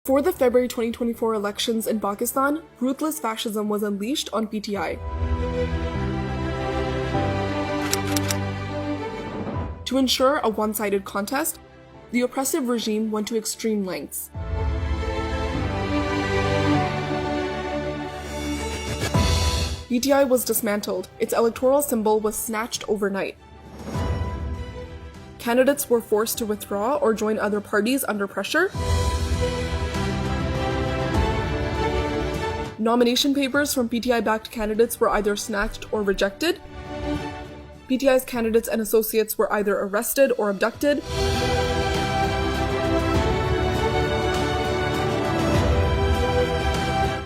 For the February 2024 elections in Pakistan, ruthless fascism was unleashed on PTI. To ensure a one-sided contest, the oppressive regime went to extreme lengths. PTI was dismantled. Its electoral symbol was snatched overnight. Candidates were forced to withdraw or join other parties under pressure. Nomination papers from PTI-backed candidates were either snatched or rejected. PTI's candidates and associates were either arrested or abducted.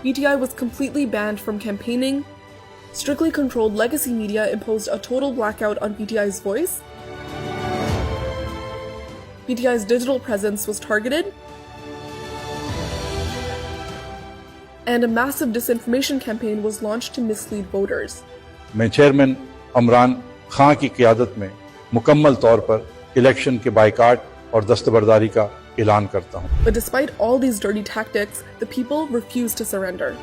PTI was completely banned from campaigning. Strictly controlled legacy media imposed a total blackout on PTI's voice. PTI's digital presence was targeted. And a massive disinformation campaign was launched to mislead voters. मैं chairman Imran Khan की क़यादत में मुकम्मल तौर पर election के boycott और दस्तबरदारी का ऐलान करता हूं। But despite all these dirty tactics, the people refused to surrender.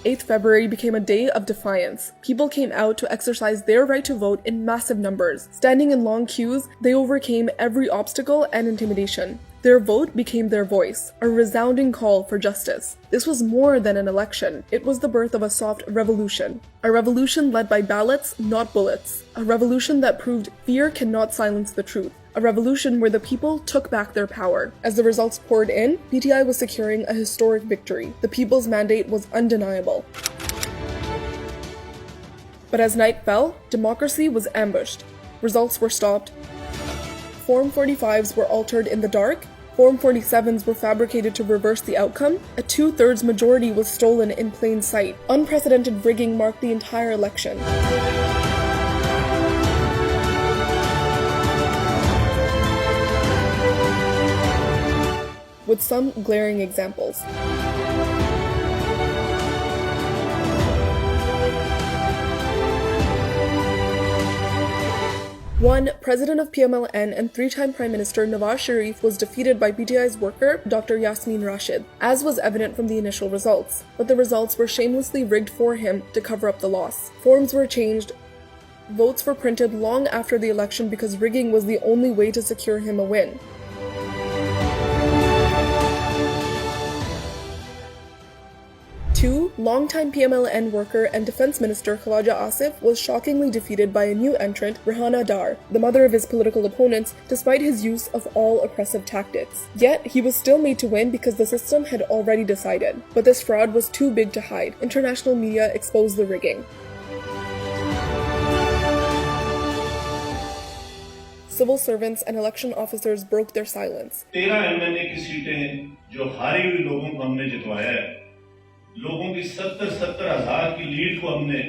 8th February became a day of defiance. People came out to exercise their right to vote in massive numbers. Standing in long queues, they overcame every obstacle and intimidation. Their vote became their voice, a resounding call for justice. This was more than an election. It was the birth of a soft revolution. A revolution led by ballots, not bullets. A revolution that proved fear cannot silence the truth. A revolution where the people took back their power. As the results poured in, PTI was securing a historic victory. The people's mandate was undeniable. But as night fell, democracy was ambushed. Results were stopped. Form 45s were altered in the dark. Form 47s were fabricated to reverse the outcome. A 2/3 majority was stolen in plain sight. Unprecedented rigging marked the entire election. With some glaring examples. 1. President of PMLN and 3-time Prime Minister Nawaz Sharif was defeated by PTI's worker, Dr. Yasmin Rashid, as was evident from the initial results. But the results were shamelessly rigged for him to cover up the loss. Forms were changed. Votes were printed long after the election because rigging was the only way to secure him a win. 2. Longtime PMLN worker and Defense Minister Khawaja Asif was shockingly defeated by a new entrant, Rehana Dar, the mother of his political opponents, despite his use of all oppressive tactics. Yet, he was still made to win because the system had already decided. But this fraud was too big to hide. International media exposed the rigging. Civil servants and election officers broke their silence. 13 MLA की सीटें जो हारी हुई लोगों को हमने जितवाया है, लोगों की 70-70 हजार की लीड को हमने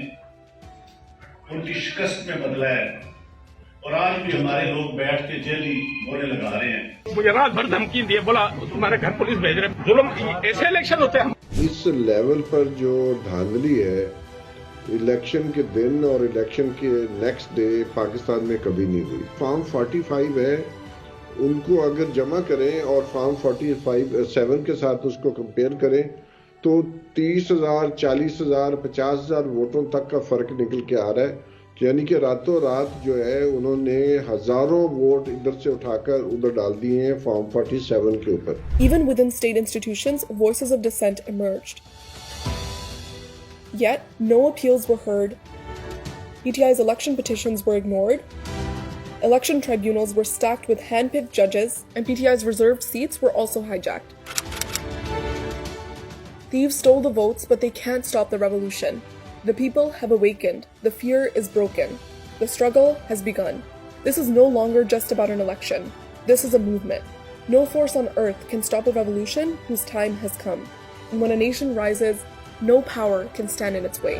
उनकी शिकस्त में बदला है और आज भी हमारे लोग बैठ के जेली मोड़े लगा रहे हैं। मुझे रात भर धमकी दिए, बोला तुम्हारे घर पुलिस भेज रहे, जुल्म ऐसे इलेक्शन होते हैं। इस लेवल पर जो धांधली है इलेक्शन के दिन और इलेक्शन के नेक्स्ट डे पाकिस्तान में कभी नहीं हुई। फॉर्म 45 है, उनको अगर जमा करें और फॉर्म 47 के साथ उसको कंपेयर करें तो 30,000, 40,000, 50,000 वोटों तक का फर्क निकल के आ रहा है। यानी कि रातों रात जो है उन्होंने हजारों वोट इधर से उठाकर उधर डाल दिए हैं फॉर्म 47 के ऊपर। Even within state institutions, voices of dissent emerged. Yet, no appeals were heard. PTI's election petitions were ignored. Election tribunals were stacked with hand-picked judges, and PTI's reserved seats were also hijacked. Thieves stole the votes, but they can't stop the revolution. The people have awakened. The fear is broken. The struggle has begun. This is no longer just about an election. This is a movement. No force on earth can stop a revolution whose time has come. And when a nation rises, no power can stand in its way.